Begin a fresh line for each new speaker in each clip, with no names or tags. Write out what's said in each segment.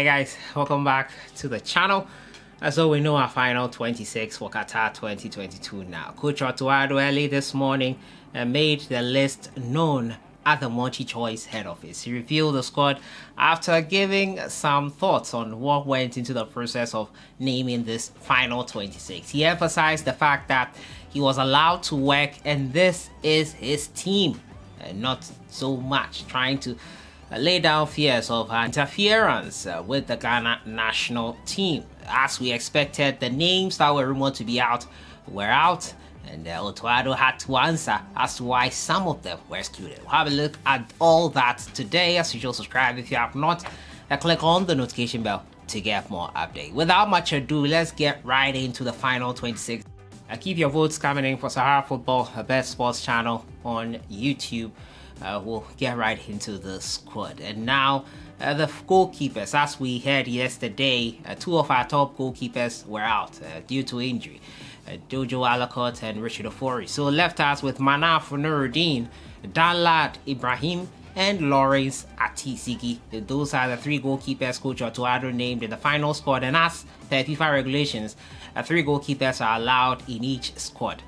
Hey guys, welcome back to the channel. So we know our final 26 for Qatar 2022 now. Coach Otto Addo early this morning made the list known at the multi-choice head office. He revealed the squad after giving some thoughts on what went into the process of naming this final 26. He emphasized the fact that he was allowed to work and this is his team, and not so much trying to lay down fears of interference with the Ghana national team. As we expected, the names that were rumored to be out were out, and Otto Addo had to answer as to why some of them were excluded. We'll have a look at all that today. As usual, subscribe if you have not, click on the notification bell to get more updates. Without much ado, let's get right into the final 26. Keep your votes coming in for Sahara Football, the best sports channel on YouTube. We'll get right into the squad. And now the goalkeepers, as we heard yesterday, two of our top goalkeepers were out due to injury, Jojo Alacott and Richard Ofori. So left us with Manaf Nuruddin, Danlad Ibrahim, and Lawrence Atisigi. Those are the three goalkeepers Coach Otto Addo named in the final squad, and as per FIFA regulations, three goalkeepers are allowed in each squad.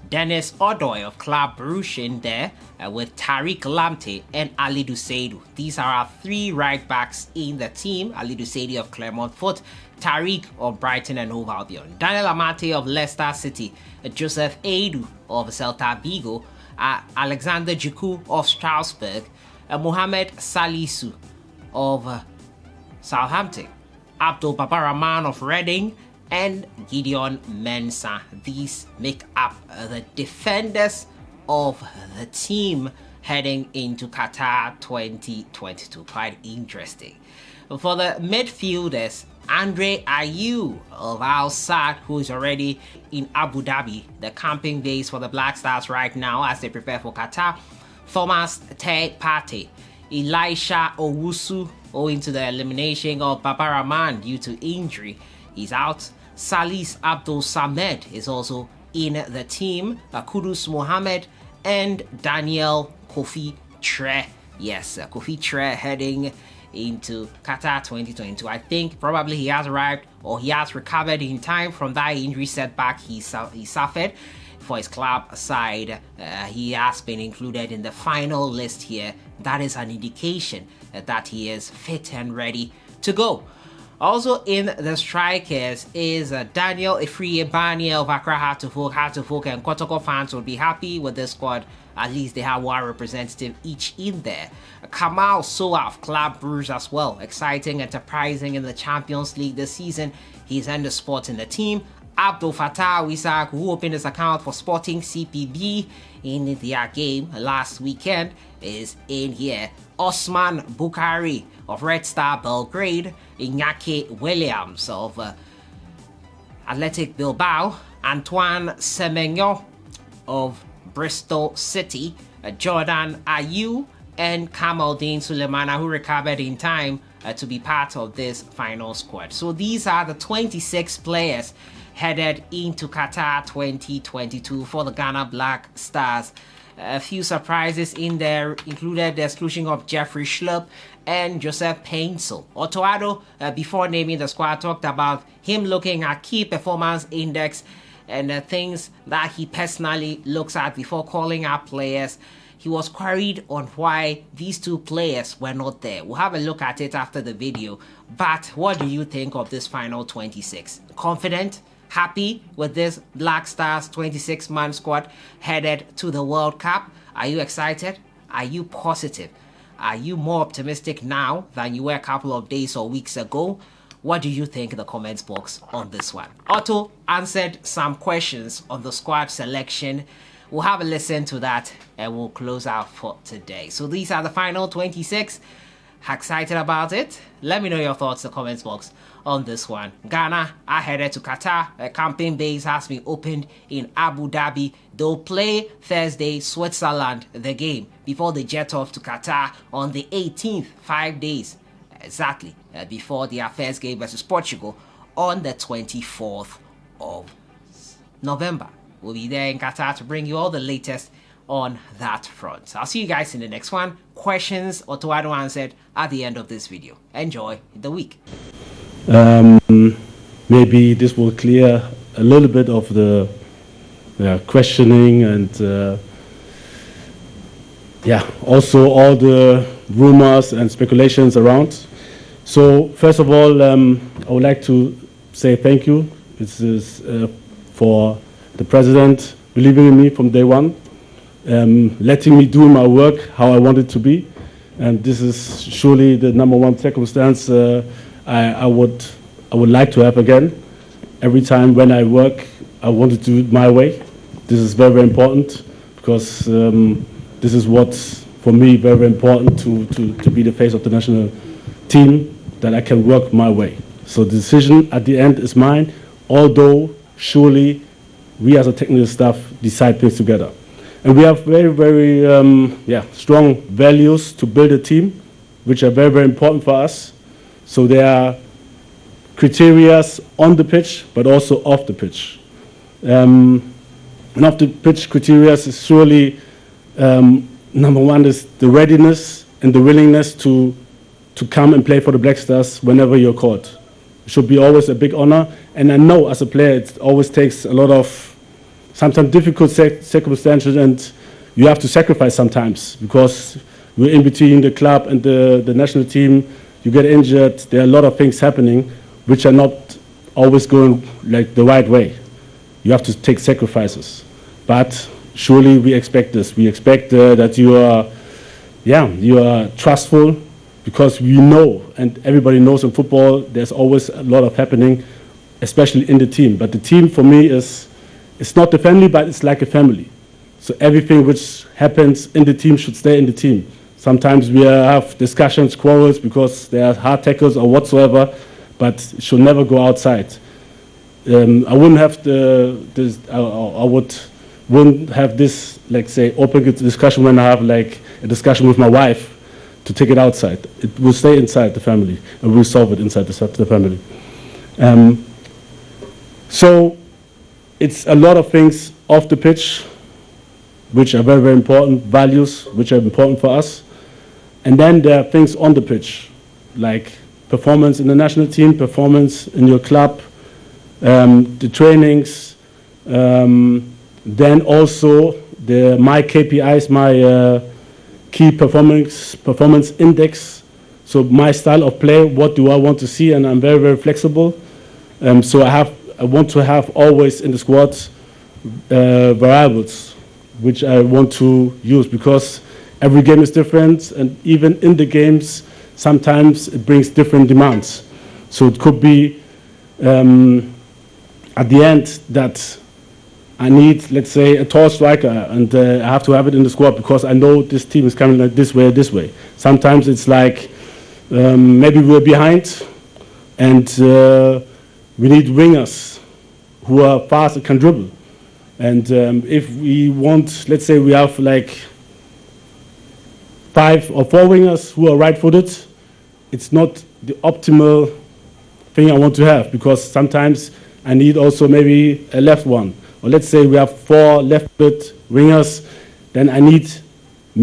Dennis Odoy of Club Brugge in there with Tariq Lamptey and Ali Seidu. These are our three right backs in the team. Ali Seidu of Clermont Foot, Tariq of Brighton and Hove Albion, Daniel Amate of Leicester City, Joseph Addo of Celta Vigo, Alexander Djiku of Strasbourg, Mohamed Salisu of Southampton, Abdul Babarahman of Reading, and Gideon Mensah. These make up the defenders of the team heading into Qatar 2022. Quite interesting. For the midfielders, Andre Ayew of Al Sadd, who is already in Abu Dhabi, the camping base for the Black Stars right now as they prepare for Qatar. Thomas Partey, Elisha Owusu, owing to the elimination of Babarahman due to injury, he's out. Salis Abdul Samed is also in the team. Kudus Mohammed and Daniel Kofi Tre. Yes, Kofi Tre heading into Qatar 2022. I think probably he has arrived or he has recovered in time from that injury setback he suffered for his club side. He has been included in the final list here. That is an indication that he is fit and ready to go. Also in the strikers is Daniel Ifriyebanye of Accra Heart-to-Folk, and Kotoko fans will be happy with this squad. At least they have one representative each in there. Kamal Soa of Club Brugge as well. Exciting, enterprising in the Champions League this season. He's earned a spot in the team. Abdul Fattah Wisak, who opened his account for Sporting CPB in their game last weekend, is in here. Osman Bukhari of Red Star Belgrade, Iñaki Williams of Athletic Bilbao, Antoine Semenyo of Bristol City, Jordan Ayew, and Kamaldeen Sulemana, who recovered in time to be part of this final squad. So these are the 26 players headed into Qatar 2022 for the Ghana Black Stars. A few surprises in there included the exclusion of Jeffrey Schlupp and Joseph Panstil. Otto Addo, before naming the squad, talked about him looking at key performance index and things that he personally looks at before calling out players. He was queried on why these two players were not there. We'll have a look at it after the video. But what do you think of this final 26? Confident? Happy with this Black Stars 26-man squad headed to the World Cup? Are you excited? Are you positive? Are you more optimistic now than you were a couple of days or weeks ago? What do you think in the comments box on this one? Otto answered some questions on the squad selection. We'll have a listen to that and we'll close out for today. So these are the final 26. Excited about it? Let me know your thoughts in the comments box on this one. Ghana are headed to Qatar. A campaign base has been opened in Abu Dhabi. They'll play Thursday, Switzerland, the game, before they jet off to Qatar on the 18th, 5 days exactly before their first game versus Portugal on the 24th of November. We'll be there in Qatar to bring you all the latest on that front. I'll see you guys in the next one. Questions Otto Addo answered at the end of this video. Enjoy the week.
Maybe this will clear a little bit of the questioning and also all the rumors and speculations around. So first of all, I would like to say thank you. This is for the president believing in me from day one, letting me do my work how I want it to be. And this is surely the number one circumstance I would like to have again. Every time when I work, I want to do it my way. This is very, very important because this is what's, for me, very, very important to be the face of the national team, that I can work my way. So the decision at the end is mine, although surely we as a technical staff decide things together. And we have very, very strong values to build a team, which are very, very important for us. So there are criteria on the pitch, but also off the pitch. And off the pitch criteria is surely, number one is the readiness and the willingness to come and play for the Black Stars whenever you're called. It should be always a big honor. And I know as a player, it always takes a lot of sometimes difficult circumstances, and you have to sacrifice sometimes because we're in between the club and the national team. You get injured. There are a lot of things happening which are not always going like the right way. You have to take sacrifices. But surely we expect this. We expect that you are trustful, because we know, and everybody knows in football, there's always a lot of happening, especially in the team. But the team for me it's not the family, but it's like a family. So everything which happens in the team should stay in the team. Sometimes we have discussions, quarrels, because there are hard tackles or whatsoever, but it should never go outside. I wouldn't have wouldn't have this, like say, open discussion when I have like a discussion with my wife to take it outside. It will stay inside the family, and we'll solve it inside the family. So it's a lot of things off the pitch which are very, very important, values which are important for us. And then there are things on the pitch, like performance in the national team, performance in your club, the trainings, then also my KPIs, my key performance index. So my style of play, what do I want to see, and I'm very, very flexible. So I want to have always in the squad variables which I want to use, because every game is different, and even in the games sometimes it brings different demands. So it could be at the end that I need, let's say, a tall striker, and I have to have it in the squad because I know this team is coming like this way or this way. Sometimes it's like maybe we're behind and we need wingers who are fast and can dribble. And if we want, let's say we have like 5 or 4 wingers who are right-footed, it's not the optimal thing I want to have, because sometimes I need also maybe a left one. Or let's say we have 4 left-footed wingers, then I need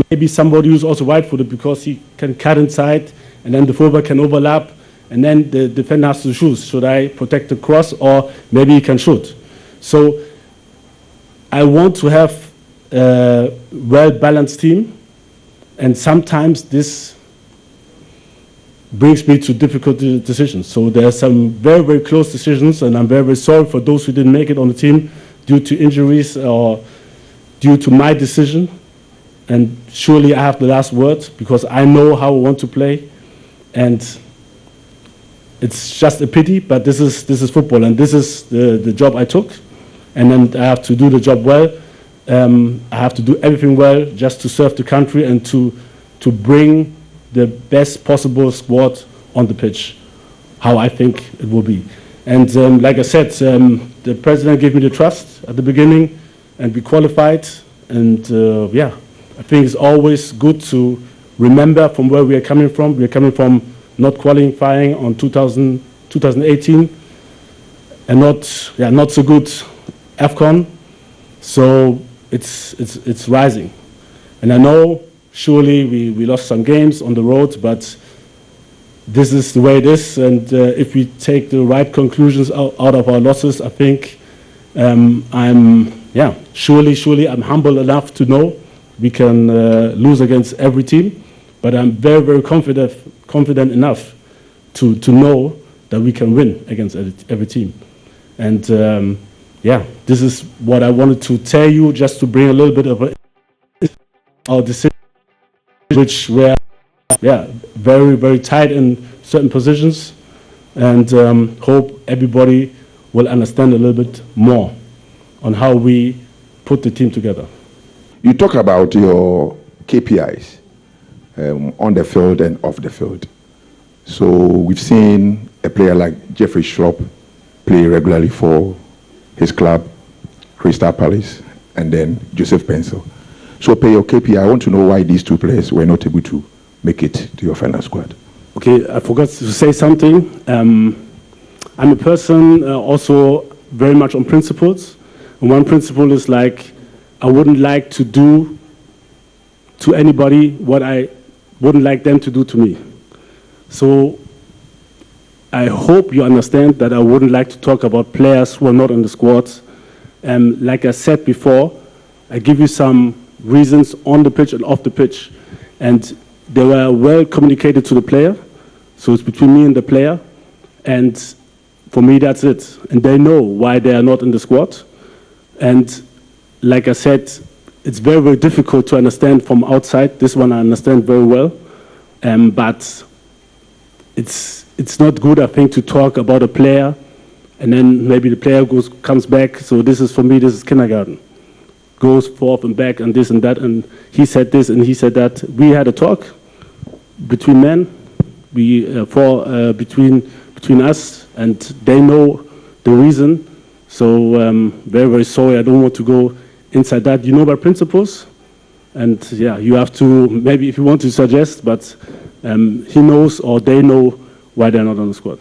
maybe somebody who's also right-footed, because he can cut inside and then the fullback can overlap, and then the defender has to choose. Should I protect the cross, or maybe he can shoot? So I want to have a well-balanced team, and sometimes this brings me to difficult decisions. So there are some very, very close decisions, and I'm very, very sorry for those who didn't make it on the team due to injuries or due to my decision. And surely I have the last word, because I know how I want to play, and it's just a pity, but this is football, and this is the job I took, and then I have to do the job well. I have to do everything well just to serve the country and to bring the best possible squad on the pitch, how I think it will be. And like I said, the president gave me the trust at the beginning, and we qualified. And yeah, I think it's always good to remember from where we are coming from. We are coming from not qualifying on 2018, and not so good AFCON. So it's rising. And I know surely we lost some games on the road, but this is the way it is. And if we take the right conclusions out of our losses, I think surely I'm humble enough to know we can lose against every team, but I'm very, very confident enough to know that we can win against every team. And this is what I wanted to tell you, just to bring a little bit of our decision, which were very, very tight in certain positions, and hope everybody will understand a little bit more on how we put the team together.
You talk about your KPIs on the field and off the field. So we've seen a player like Jeffrey Schlupp play regularly for his club, Crystal Palace, and then Joseph Panstil. So per your KPI, I want to know why these two players were not able to make it to your final squad.
Okay, I forgot to say something. I'm a person also very much on principles. And one principle is like, I wouldn't like to do to anybody what I wouldn't like them to do to me. So I hope you understand that I wouldn't like to talk about players who are not on the squad. Like I said before, I give you some reasons on the pitch and off the pitch. And they were well communicated to the player. So it's between me and the player. And for me, that's it. And they know why they are not in the squad. And like I said, it's very, very difficult to understand from outside. This one I understand very well. But it's not good, I think, to talk about a player and then maybe the player comes back. So this is, for me, this is kindergarten. Goes forth and back and this and that, and he said this and he said that. We had a talk between men, between us, and they know the reason. So very, very sorry. I don't want to go inside that. You know my principles, and yeah, you have to, maybe if you want to suggest, but he knows or they know why they're not on the squad.